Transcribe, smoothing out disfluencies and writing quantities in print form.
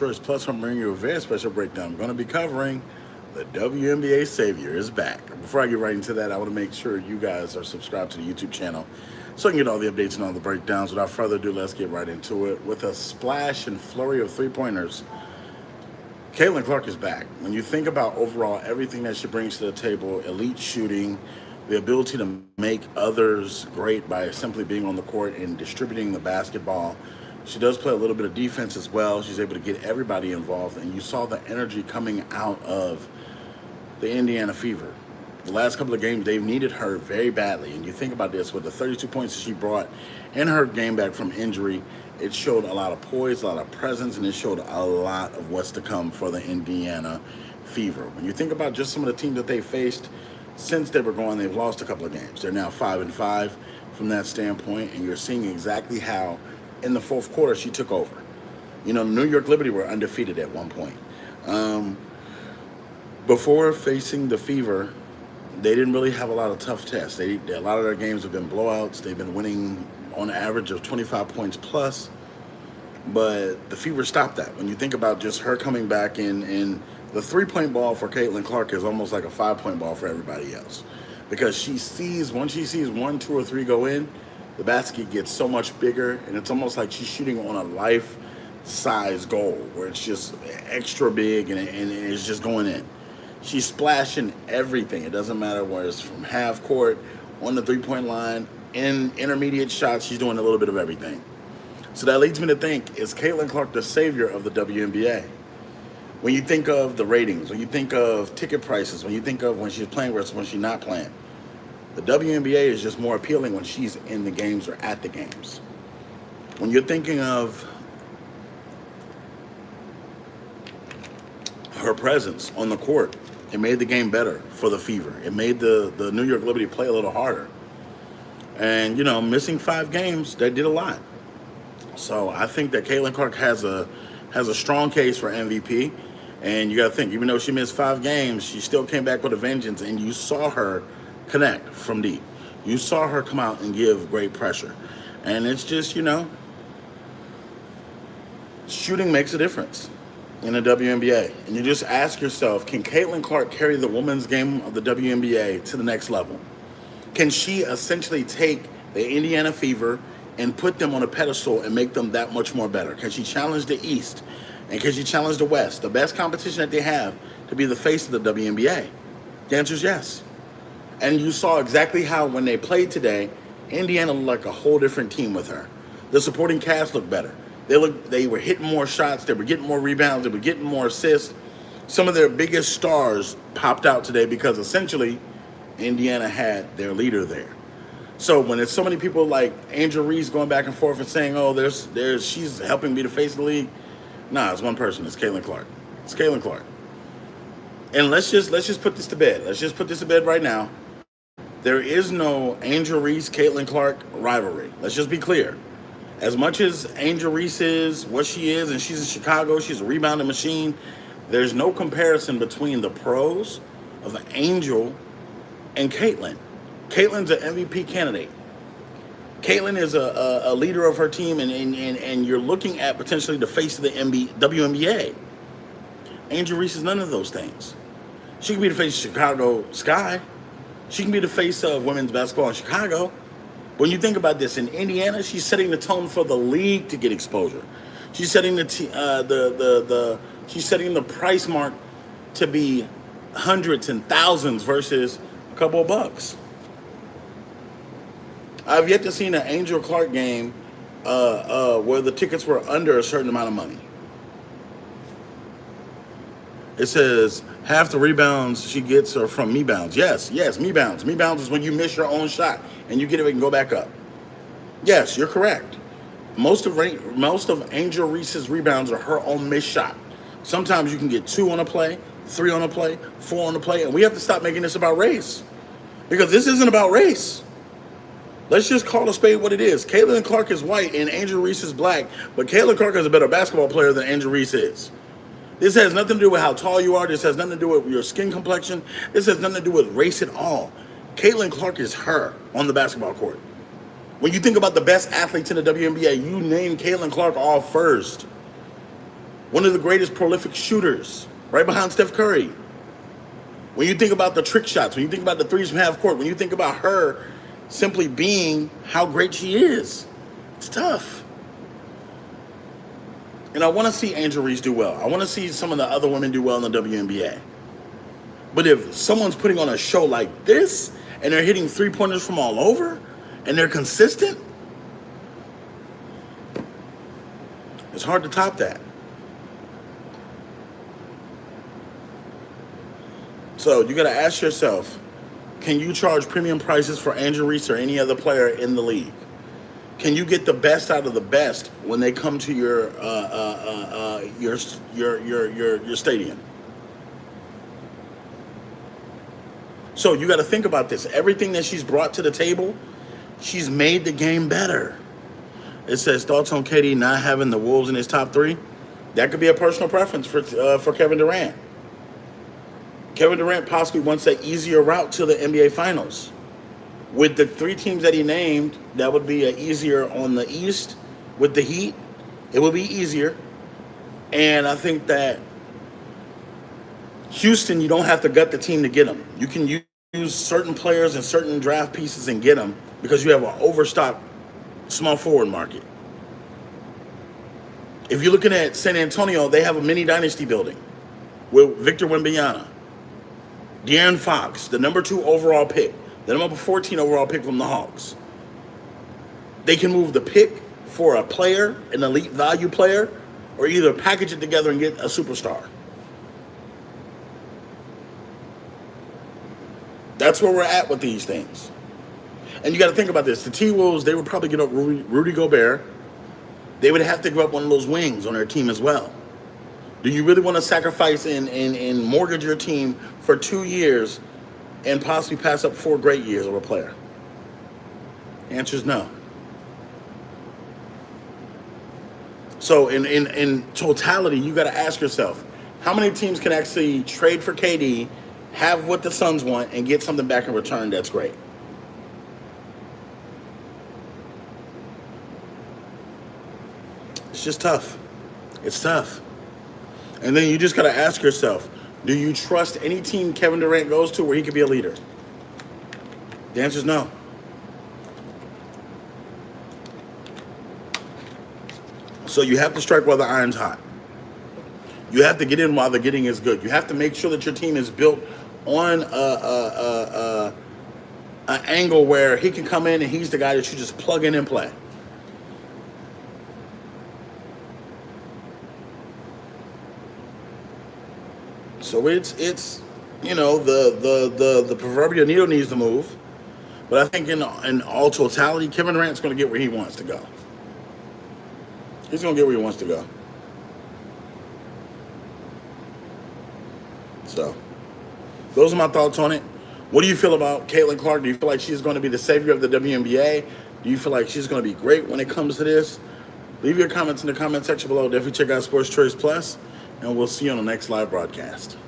choice. Plus, I'm bringing you a very special breakdown. I'm going to be covering the WNBA Savior is back. Before I get right into that, I want to make sure you guys are subscribed to the YouTube channel so I can get all the updates and all the breakdowns. Without further ado, let's get right into it. With a splash and flurry of three-pointers, Caitlin Clark is back. When you think about overall everything that she brings to the table, elite shooting, the ability to make others great by simply being on the court and distributing the basketball, she does play a little bit of defense as well. She's able to get everybody involved, and you saw the energy coming out of the Indiana Fever. The last couple of games, they've needed her very badly. And you think about this, with the 32 points that she brought in her game back from injury, it showed a lot of poise, a lot of presence, and it showed a lot of what's to come for the Indiana Fever. When you think about just some of the teams that they faced since they were going, they've lost a couple of games. They're now 5-5 from that standpoint, and you're seeing exactly how in the fourth quarter she took over. You know, New York Liberty were undefeated at one point. Before facing the Fever, they didn't really have a lot of tough tests. A lot of their games have been blowouts. They've been winning on average of 25 points plus, but the Fever stopped that. When you think about just her coming back in the three-point ball for Caitlin Clark is almost like a 5-point ball for everybody else, because once she sees 1, 2, or 3 go in, the basket gets so much bigger, and it's almost like she's shooting on a life-size goal where it's just extra big and it's just going in. She's splashing everything. It doesn't matter where it's from half court, on the three-point line, in intermediate shots. She's doing a little bit of everything. So that leads me to think, is Caitlin Clark the savior of the WNBA? When you think of the ratings, when you think of ticket prices, when you think of when she's playing versus when she's not playing, the WNBA is just more appealing when she's in the games or at the games. When you're thinking of her presence on the court, it made the game better for the Fever. It made the New York Liberty play a little harder. And, you know, missing 5 games, that did a lot. So I think that Caitlin Clark has a strong case for MVP. And you got to think, even though she missed 5 games, she still came back with a vengeance. And you saw her connect from deep. You saw her come out and give great pressure. And it's just, you know, shooting makes a difference in the WNBA. And you just ask yourself, can Caitlin Clark carry the women's game of the WNBA to the next level? Can she essentially take the Indiana Fever and put them on a pedestal and make them that much more better? Can she challenge the East? And can she challenge the West, the best competition that they have, to be the face of the WNBA? The answer is yes. And you saw exactly how when they played today, Indiana looked like a whole different team with her. The supporting cast looked better. They were hitting more shots. They were getting more rebounds. They were getting more assists. Some of their biggest stars popped out today because essentially Indiana had their leader there. So when it's so many people like Angel Reese going back and forth and saying, "Oh, she's helping be the face of the league," nah, it's one person. It's Caitlin Clark. It's Caitlin Clark. And let's just put this to bed. Let's just put this to bed right now. There is no Angel Reese, Caitlin Clark rivalry. Let's just be clear. As much as Angel Reese is what she is, and she's in Chicago, she's a rebounding machine, there's no comparison between the pros of Angel and Caitlin. Caitlin's an MVP candidate. Caitlin is a leader of her team, and you're looking at potentially the face of the WNBA. Angel Reese is none of those things. She can be the face of Chicago Sky. She can be the face of women's basketball in Chicago. When you think about this, in Indiana, she's setting the tone for the league to get exposure. She's setting she's setting the price mark to be hundreds and thousands versus a couple of bucks. I've yet to see an Angel Clark game where the tickets were under a certain amount of money. It says half the rebounds she gets are from me-bounds. Yes, me-bounds. Me-bounds is when you miss your own shot and you get it and go back up. Yes, you're correct. Most of Angel Reese's rebounds are her own missed shot. Sometimes you can get 2 on a play, 3 on a play, 4 on a play, and we have to stop making this about race, because this isn't about race. Let's just call a spade what it is. Caitlin Clark is white and Angel Reese is black, but Caitlin Clark is a better basketball player than Angel Reese is. This has nothing to do with how tall you are. This has nothing to do with your skin complexion. This has nothing to do with race at all. Caitlin Clark is her on the basketball court. When you think about the best athletes in the WNBA, you name Caitlin Clark off first. One of the greatest prolific shooters, right behind Steph Curry. When you think about the trick shots, when you think about the threes from half court, when you think about her simply being how great she is, it's tough. And I want to see Angel Reese do well. I want to see some of the other women do well in the WNBA. But if someone's putting on a show like this and they're hitting three-pointers from all over and they're consistent, it's hard to top that. So you got to ask yourself, can you charge premium prices for Angel Reese or any other player in the league? Can you get the best out of the best when they come to your stadium? So you got to think about this. Everything that she's brought to the table, she's made the game better. It says thoughts on KD not having the Wolves in his top three. That could be a personal preference for Kevin Durant. Kevin Durant possibly wants an easier route to the NBA Finals. With the three teams that he named, that would be an easier on the East. With the Heat, it would be easier. And I think that Houston, you don't have to gut the team to get them. You can use certain players and certain draft pieces and get them because you have an overstocked small forward market. If you're looking at San Antonio, they have a mini dynasty building with Victor Wembanyama, De'Aaron Fox, the number 2 overall pick, the number 14 overall pick from the Hawks. They can move the pick for a player, an elite value player, or either package it together and get a superstar. That's where we're at with these things. And you got to think about this. The T-Wolves, they would probably get up Rudy Gobert. They would have to give up one of those wings on their team as well. Do you really want to sacrifice and mortgage your team for 2 years and possibly pass up 4 great years of a player? The answer is no. So in totality, you got to ask yourself, how many teams can actually trade for KD, have what the Suns want, and get something back in return that's great? It's just tough. It's tough. And then you just got to ask yourself, do you trust any team Kevin Durant goes to where he could be a leader? The answer is no. So you have to strike while the iron's hot. You have to get in while the getting is good. You have to make sure that your team is built on an angle where he can come in and he's the guy that you just plug in and play. So it's the proverbial needle needs to move, but I think in all totality, Kevin Durant's going to get where he wants to go. He's going to get where he wants to go. So those are my thoughts on it. What do you feel about Caitlin Clark? Do you feel like she's going to be the savior of the WNBA? Do you feel like she's going to be great when it comes to this? Leave your comments in the comment section below. Definitely check out Sports Choice Plus, and we'll see you on the next live broadcast.